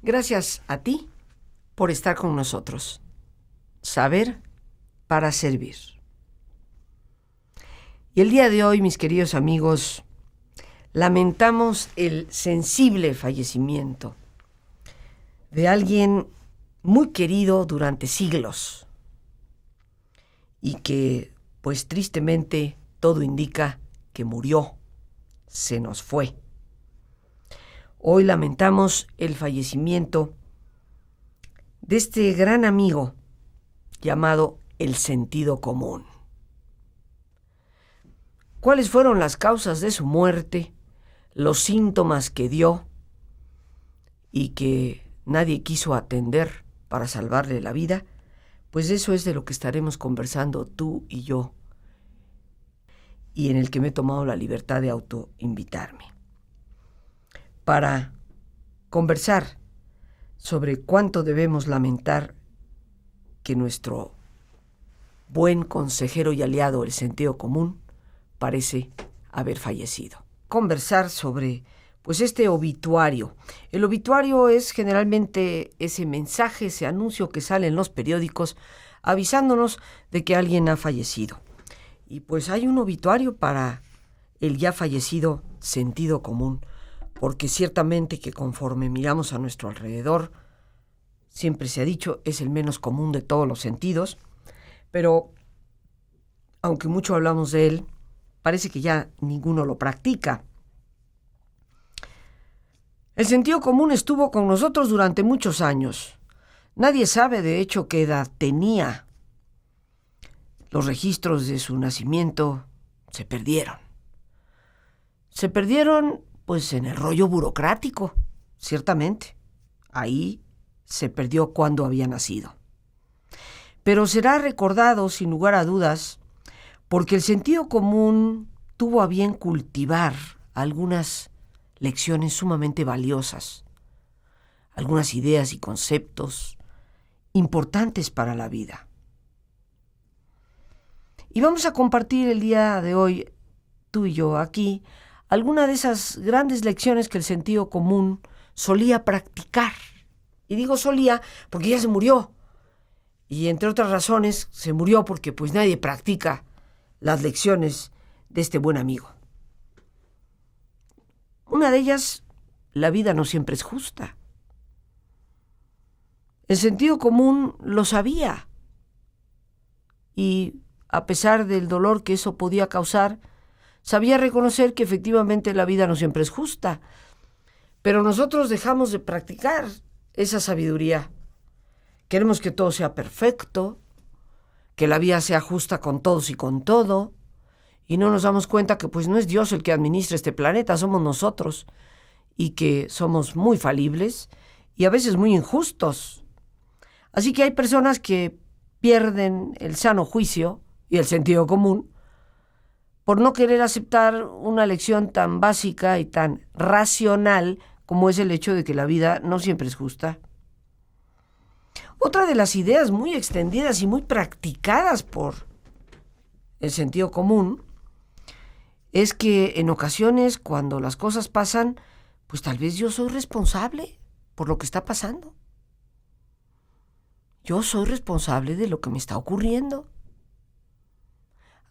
Gracias a ti por estar con nosotros. Saber para servir. Y el día de hoy, mis queridos amigos, lamentamos el sensible fallecimiento de alguien muy querido durante siglos y que, pues tristemente, todo indica que murió, se nos fue. Hoy lamentamos el fallecimiento de este gran amigo llamado el sentido común. ¿Cuáles fueron las causas de su muerte, los síntomas que dio y que nadie quiso atender para salvarle la vida? Pues eso es de lo que estaremos conversando tú y yo, y en el que me he tomado la libertad de autoinvitarme, para conversar sobre cuánto debemos lamentar que nuestro buen consejero y aliado, el sentido común, parece haber fallecido. Conversar sobre, pues, este obituario. El obituario es generalmente ese mensaje, ese anuncio que sale en los periódicos avisándonos de que alguien ha fallecido. Y pues hay un obituario para el ya fallecido sentido común, porque ciertamente que conforme miramos a nuestro alrededor, siempre se ha dicho, es el menos común de todos los sentidos, pero aunque mucho hablamos de él, parece que ya ninguno lo practica. El sentido común estuvo con nosotros durante muchos años. Nadie sabe, de hecho, qué edad tenía. Los registros de su nacimiento se perdieron. Se perdieron, pues, en el rollo burocrático, ciertamente. Ahí se perdió cuándo había nacido. Pero será recordado, sin lugar a dudas, porque el sentido común tuvo a bien cultivar algunas lecciones sumamente valiosas, algunas ideas y conceptos importantes para la vida. Y vamos a compartir el día de hoy, tú y yo aquí, algunas de esas grandes lecciones que el sentido común solía practicar. Y digo solía porque ya se murió. Y entre otras razones, se murió porque pues nadie practica las lecciones de este buen amigo. Una de ellas, la vida no siempre es justa. El sentido común lo sabía. Y a pesar del dolor que eso podía causar, sabía reconocer que efectivamente la vida no siempre es justa. Pero nosotros dejamos de practicar esa sabiduría. Queremos que todo sea perfecto, que la vida sea justa con todos y con todo, y no nos damos cuenta que pues no es Dios el que administra este planeta, somos nosotros, y que somos muy falibles y a veces muy injustos. Así que hay personas que pierden el sano juicio y el sentido común por no querer aceptar una lección tan básica y tan racional como es el hecho de que la vida no siempre es justa. Otra de las ideas muy extendidas y muy practicadas por el sentido común es que en ocasiones cuando las cosas pasan, pues tal vez yo soy responsable por lo que está pasando. Yo soy responsable de lo que me está ocurriendo.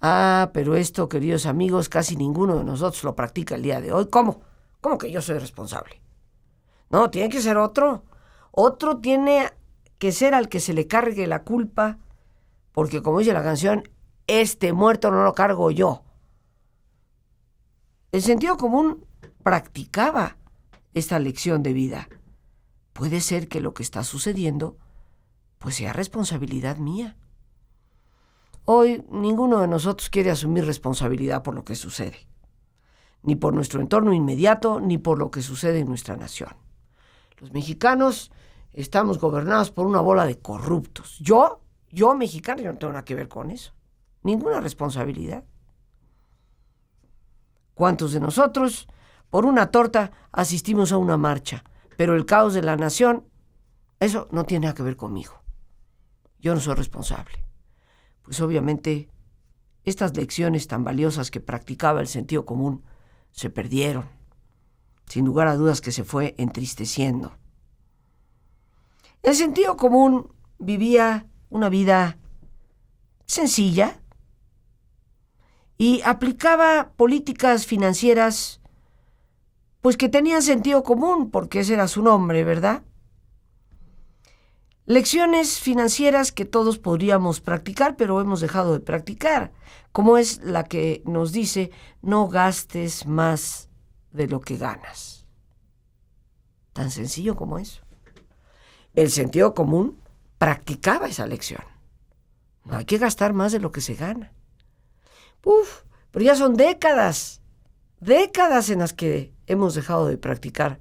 Ah, pero esto, queridos amigos, casi ninguno de nosotros lo practica el día de hoy. ¿Cómo? ¿Cómo que yo soy responsable? No, tiene que ser otro. Otro tiene que ser al que se le cargue la culpa, porque como dice la canción, este muerto no lo cargo yo. El sentido común practicaba esta lección de vida. Puede ser que lo que está sucediendo pues sea responsabilidad mía. Hoy ninguno de nosotros quiere asumir responsabilidad por lo que sucede, ni por nuestro entorno inmediato, ni por lo que sucede en nuestra nación. Los mexicanos estamos gobernados por una bola de corruptos. Yo mexicano, yo no tengo nada que ver con eso. Ninguna responsabilidad. ¿Cuántos de nosotros, por una torta, asistimos a una marcha? Pero el caos de la nación, eso no tiene nada que ver conmigo. Yo no soy responsable. Pues obviamente, estas lecciones tan valiosas que practicaba el sentido común se perdieron. Sin lugar a dudas que se fue entristeciendo. El sentido común vivía una vida sencilla y aplicaba políticas financieras pues que tenían sentido común, porque ese era su nombre, ¿verdad? Lecciones financieras que todos podríamos practicar, pero hemos dejado de practicar, como es la que nos dice: no gastes más de lo que ganas. Tan sencillo como eso. El sentido común practicaba esa lección. No hay que gastar más de lo que se gana. Pero ya son décadas en las que hemos dejado de practicar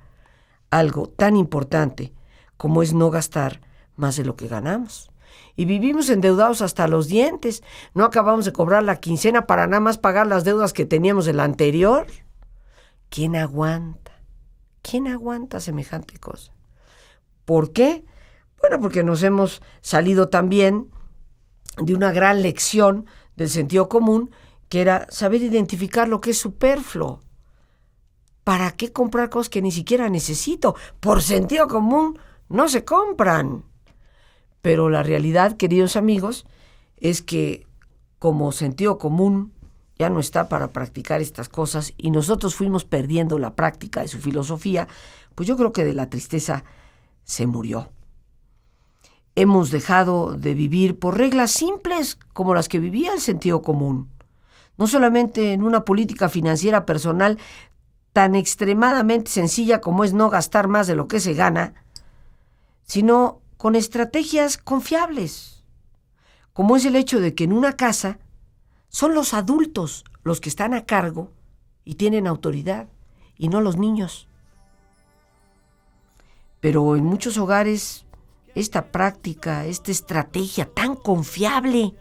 algo tan importante como es no gastar más de lo que ganamos. Y vivimos endeudados hasta los dientes. No acabamos de cobrar la quincena para nada más pagar las deudas que teníamos del anterior. ¿Quién aguanta? ¿Quién aguanta semejante cosa? ¿Por qué? Bueno, porque nos hemos salido también de una gran lección del sentido común, que era saber identificar lo que es superfluo. ¿Para qué comprar cosas que ni siquiera necesito? Por sentido común no se compran. Pero la realidad, queridos amigos, es que como sentido común ya no está para practicar estas cosas y nosotros fuimos perdiendo la práctica de su filosofía, pues yo creo que de la tristeza se murió. Hemos dejado de vivir por reglas simples como las que vivía el sentido común. No solamente en una política financiera personal tan extremadamente sencilla como es no gastar más de lo que se gana, sino con estrategias confiables, como es el hecho de que en una casa son los adultos los que están a cargo y tienen autoridad, y no los niños. Pero en muchos hogares esta práctica, esta estrategia tan confiable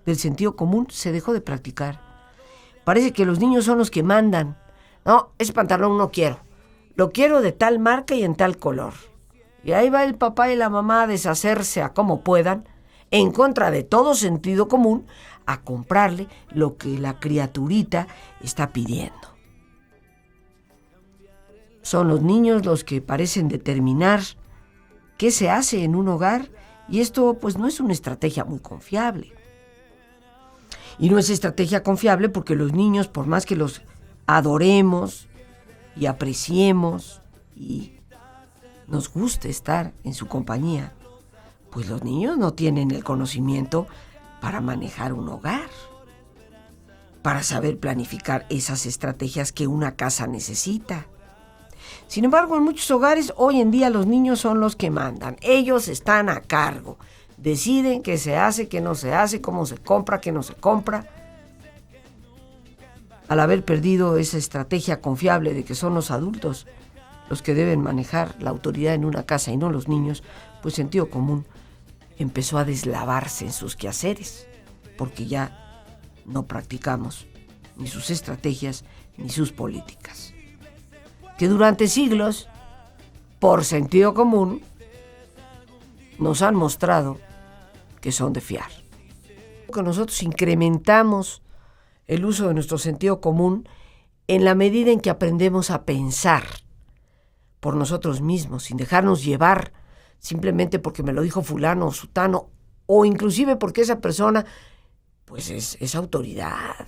del sentido común se dejó de practicar. Parece que los niños son los que mandan. No, ese pantalón no quiero. Lo quiero de tal marca y en tal color. Y ahí va el papá y la mamá a deshacerse a como puedan, en contra de todo sentido común, a comprarle lo que la criaturita está pidiendo. Son los niños los que parecen determinar qué se hace en un hogar, y esto pues no es una estrategia muy confiable. Y no es estrategia confiable porque los niños, por más que los adoremos y apreciemos y nos guste estar en su compañía, pues los niños no tienen el conocimiento para manejar un hogar, para saber planificar esas estrategias que una casa necesita. Sin embargo, en muchos hogares hoy en día los niños son los que mandan. Ellos están a cargo. Deciden qué se hace, qué no se hace, cómo se compra, qué no se compra. Al haber perdido esa estrategia confiable de que son los adultos los que deben manejar la autoridad en una casa y no los niños, pues sentido común empezó a deslavarse en sus quehaceres, porque ya no practicamos ni sus estrategias ni sus políticas, que durante siglos, por sentido común, nos han mostrado que son de fiar. Que nosotros incrementamos el uso de nuestro sentido común en la medida en que aprendemos a pensar por nosotros mismos, sin dejarnos llevar simplemente porque me lo dijo fulano o sutano, o inclusive porque esa persona pues es autoridad.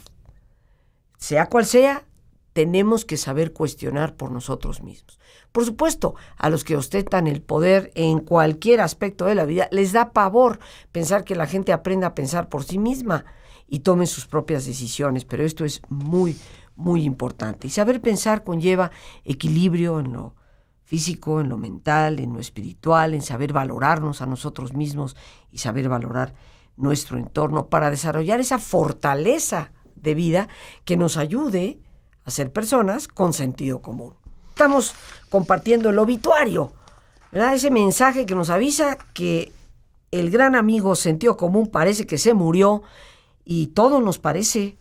Sea cual sea, tenemos que saber cuestionar por nosotros mismos. Por supuesto, a los que ostentan el poder en cualquier aspecto de la vida, les da pavor pensar que la gente aprenda a pensar por sí misma y tome sus propias decisiones, pero esto es muy, muy importante. Y saber pensar conlleva equilibrio en lo físico, en lo mental, en lo espiritual, en saber valorarnos a nosotros mismos y saber valorar nuestro entorno para desarrollar esa fortaleza de vida que nos ayude a ser personas con sentido común. Estamos compartiendo el obituario, ¿verdad? Ese mensaje que nos avisa que el gran amigo sentido común parece que se murió, y todo nos parece,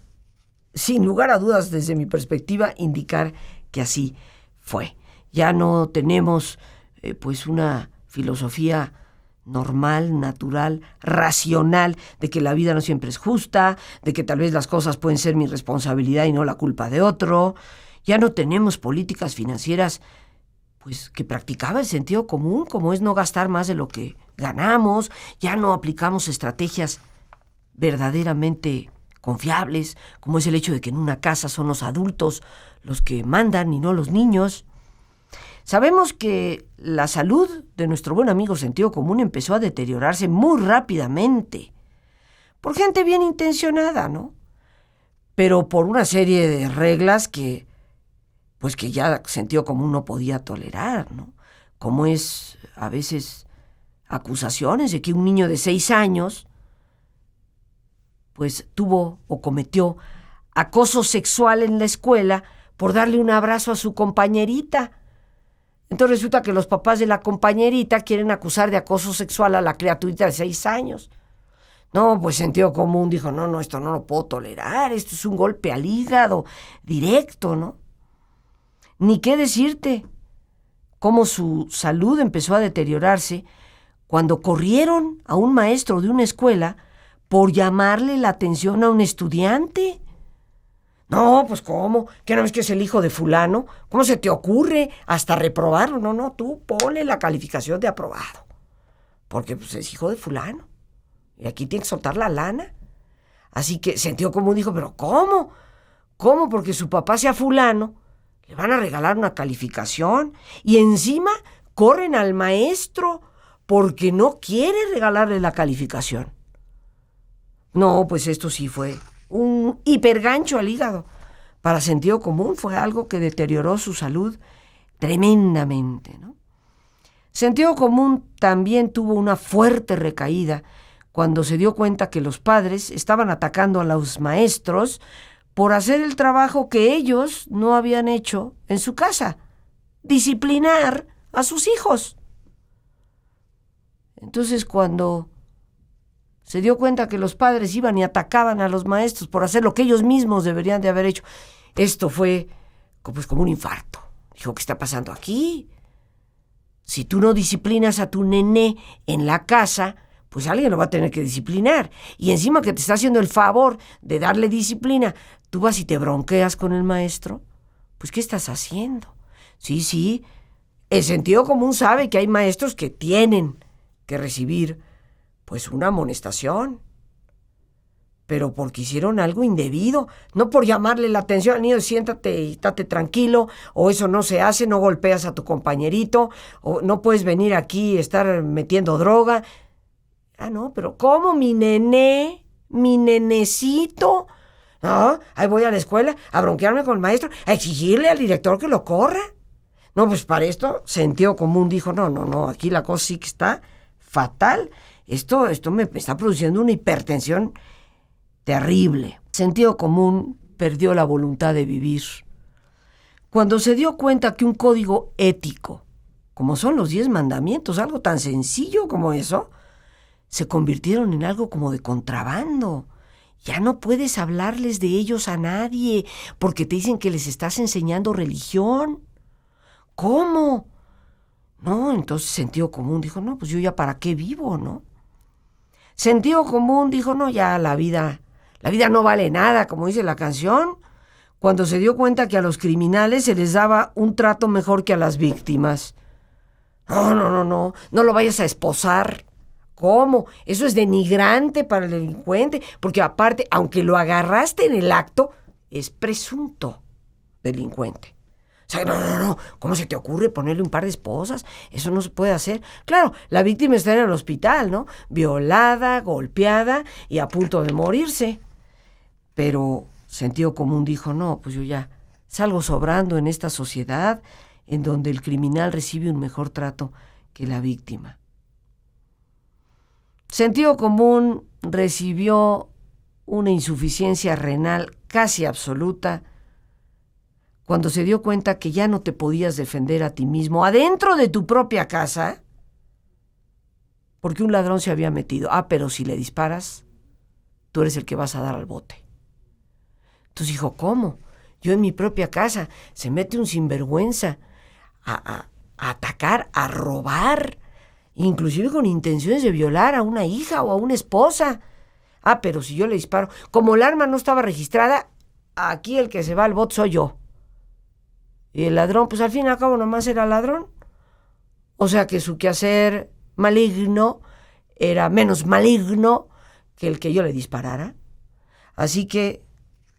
sin lugar a dudas, desde mi perspectiva, indicar que así fue. Ya no tenemos pues una filosofía normal, natural, racional, de que la vida no siempre es justa, de que tal vez las cosas pueden ser mi responsabilidad y no la culpa de otro. Ya no tenemos políticas financieras pues que practicaba el sentido común, como es no gastar más de lo que ganamos, ya no aplicamos estrategias verdaderamente confiables, como es el hecho de que en una casa son los adultos los que mandan y no los niños. Sabemos que la salud de nuestro buen amigo sentido común empezó a deteriorarse muy rápidamente, por gente bien intencionada, ¿no? Pero por una serie de reglas que ya sentido común no podía tolerar, ¿no? Como es a veces acusaciones de que un niño de 6 años pues tuvo o cometió acoso sexual en la escuela por darle un abrazo a su compañerita. Entonces resulta que los papás de la compañerita quieren acusar de acoso sexual a la criaturita de 6 años. No, pues sentido común dijo, no, esto no lo puedo tolerar, esto es un golpe al hígado directo, ¿no? Ni qué decirte cómo su salud empezó a deteriorarse cuando corrieron a un maestro de una escuela por llamarle la atención a un estudiante. No, pues ¿cómo? ¿Qué no ves que es el hijo de fulano? ¿Cómo se te ocurre hasta reprobarlo? No, tú ponle la calificación de aprobado, porque pues es hijo de fulano y aquí tiene que soltar la lana. Así que sentido común dijo, pero ¿cómo? ¿Cómo? Porque su papá sea fulano, le van a regalar una calificación y encima corren al maestro porque no quiere regalarle la calificación. No, pues esto sí fue un hipergancho al hígado. Para sentido común fue algo que deterioró su salud tremendamente, ¿no? Sentido común también tuvo una fuerte recaída cuando se dio cuenta que los padres estaban atacando a los maestros por hacer el trabajo que ellos no habían hecho en su casa, disciplinar a sus hijos. Entonces, cuando se dio cuenta que los padres iban y atacaban a los maestros por hacer lo que ellos mismos deberían de haber hecho, esto fue pues como un infarto. Dijo, ¿qué está pasando aquí? Si tú no disciplinas a tu nené en la casa, pues alguien lo va a tener que disciplinar. Y encima que te está haciendo el favor de darle disciplina, tú vas y te bronqueas con el maestro. Pues, ¿qué estás haciendo? Sí, el sentido común sabe que hay maestros que tienen que recibir pues una amonestación, pero porque hicieron algo indebido, no por llamarle la atención al niño, siéntate y estate tranquilo, o eso no se hace, no golpeas a tu compañerito, o no puedes venir aquí y estar metiendo droga. No, pero ¿cómo mi nené, mi nenecito? No, ahí voy a la escuela a bronquearme con el maestro, a exigirle al director que lo corra. No, pues para esto, sentido común dijo, no, aquí la cosa sí que está fatal. Esto me está produciendo una hipertensión terrible. Sentido común perdió la voluntad de vivir. Cuando se dio cuenta que un código ético, como son los 10 mandamientos, algo tan sencillo como eso, se convirtieron en algo como de contrabando. Ya no puedes hablarles de ellos a nadie porque te dicen que les estás enseñando religión. ¿Cómo? No, entonces sentido común dijo, no, pues yo ya para qué vivo, ¿no? Sentido común dijo, no, ya la vida no vale nada, como dice la canción, cuando se dio cuenta que a los criminales se les daba un trato mejor que a las víctimas. No lo vayas a esposar. ¿Cómo? Eso es denigrante para el delincuente, porque aparte, aunque lo agarraste en el acto, es presunto delincuente. O sea, no, ¿cómo se te ocurre ponerle un par de esposas? Eso no se puede hacer. Claro, la víctima está en el hospital, ¿no? Violada, golpeada y a punto de morirse. Pero sentido común dijo, no, pues yo ya salgo sobrando en esta sociedad en donde el criminal recibe un mejor trato que la víctima. Sentido común recibió una insuficiencia renal casi absoluta cuando se dio cuenta que ya no te podías defender a ti mismo adentro de tu propia casa porque un ladrón se había metido. Pero si le disparas, tú eres el que vas a dar al bote. Entonces dijo, ¿cómo? Yo en mi propia casa, se mete un sinvergüenza a atacar, a robar, inclusive con intenciones de violar a una hija o a una esposa. Pero si yo le disparo, como el arma no estaba registrada, aquí el que se va al bote soy yo. Y el ladrón, pues al fin y al cabo nomás era ladrón. O sea que su quehacer maligno era menos maligno que el que yo le disparara. Así que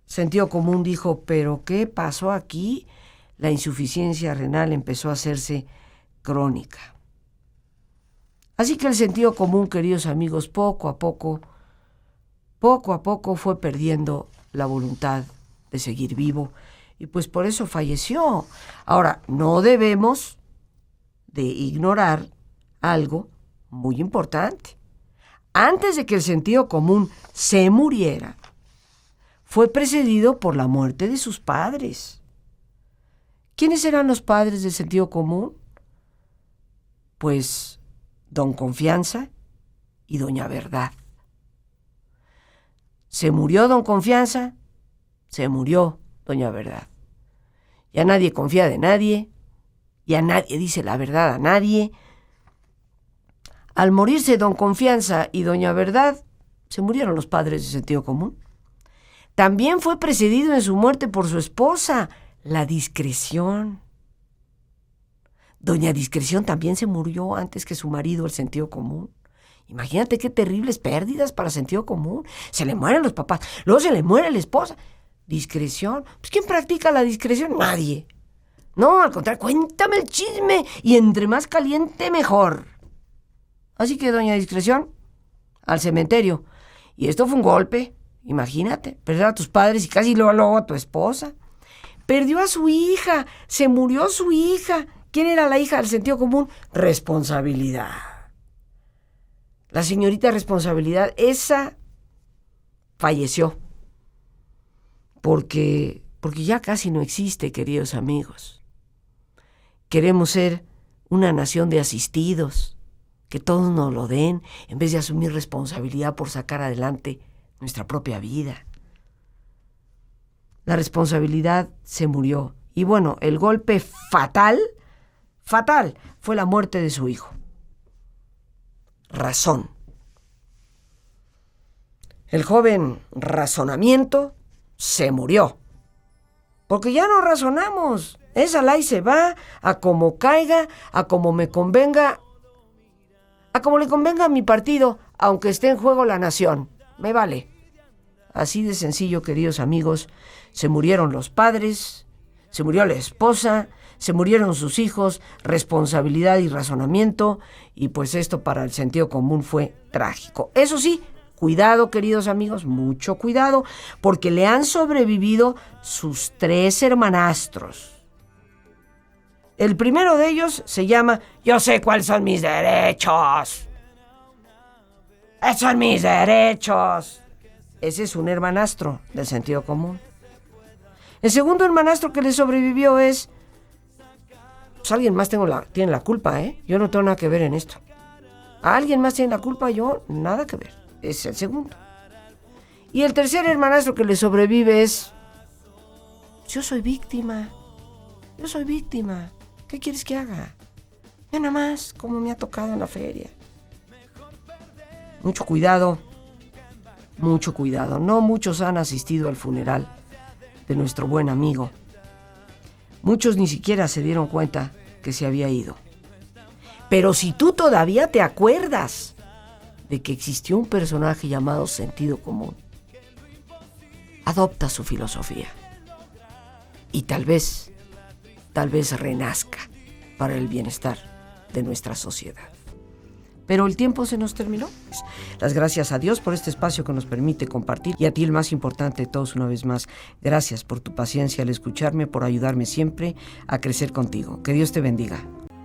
sentido común dijo, ¿pero qué pasó aquí? La insuficiencia renal empezó a hacerse crónica. Así que el sentido común, queridos amigos, poco a poco fue perdiendo la voluntad de seguir vivo y pues por eso falleció. Ahora, no debemos de ignorar algo muy importante. Antes de que el sentido común se muriera, fue precedido por la muerte de sus padres. ¿Quiénes eran los padres del sentido común? Pues Don Confianza y Doña Verdad. Se murió Don Confianza, se murió Doña Verdad. Ya nadie confía de nadie, ya nadie dice la verdad a nadie. Al morirse Don Confianza y Doña Verdad, se murieron los padres del sentido común. También fue precedido en su muerte por su esposa, la Discreción. Doña Discreción también se murió antes que su marido, el sentido común. Imagínate qué terribles pérdidas para el sentido común. Se le mueren los papás, luego se le muere la esposa. Discreción. Pues ¿quién practica la discreción? Nadie. No, al contrario, cuéntame el chisme y entre más caliente mejor. Así que Doña Discreción, al cementerio. Y esto fue un golpe. Imagínate, perder a tus padres y casi luego a tu esposa. Perdió a su hija, se murió su hija. ¿Quién era la hija del sentido común? Responsabilidad. La señorita Responsabilidad, esa falleció. Porque ya casi no existe, queridos amigos. Queremos ser una nación de asistidos, que todos nos lo den, en vez de asumir responsabilidad por sacar adelante nuestra propia vida. La responsabilidad se murió. Y bueno, el golpe fatal, fue la muerte de su hijo. Razón. El joven Razonamiento se murió. Porque ya no razonamos. Esa ley se va a como caiga, a como me convenga, a como le convenga a mi partido, aunque esté en juego la nación. Me vale. Así de sencillo, queridos amigos, se murieron los padres, se murió la esposa, se murieron sus hijos, responsabilidad y razonamiento, y pues esto para el sentido común fue trágico. Eso sí, cuidado, queridos amigos, mucho cuidado, porque le han sobrevivido sus 3 hermanastros. El primero de ellos se llama Yo sé cuáles son mis derechos. Esos son mis derechos. Ese es un hermanastro del sentido común. El segundo hermanastro que le sobrevivió es... Pues alguien más tiene la culpa, ¿eh? Yo no tengo nada que ver en esto. Alguien más tiene la culpa, yo nada que ver. Es el segundo. Y el tercer hermanastro que le sobrevive es... Yo soy víctima. ¿Qué quieres que haga? Yo nada más, como me ha tocado en la feria. Mucho cuidado. No muchos han asistido al funeral de nuestro buen amigo. Muchos ni siquiera se dieron cuenta que se había ido. Pero si tú todavía te acuerdas de que existió un personaje llamado Sentido Común, adopta su filosofía y tal vez renazca para el bienestar de nuestra sociedad. Pero el tiempo se nos terminó. Las gracias a Dios por este espacio que nos permite compartir, y a ti, el más importante de todos, una vez más, gracias por tu paciencia al escucharme, por ayudarme siempre a crecer contigo. Que Dios te bendiga.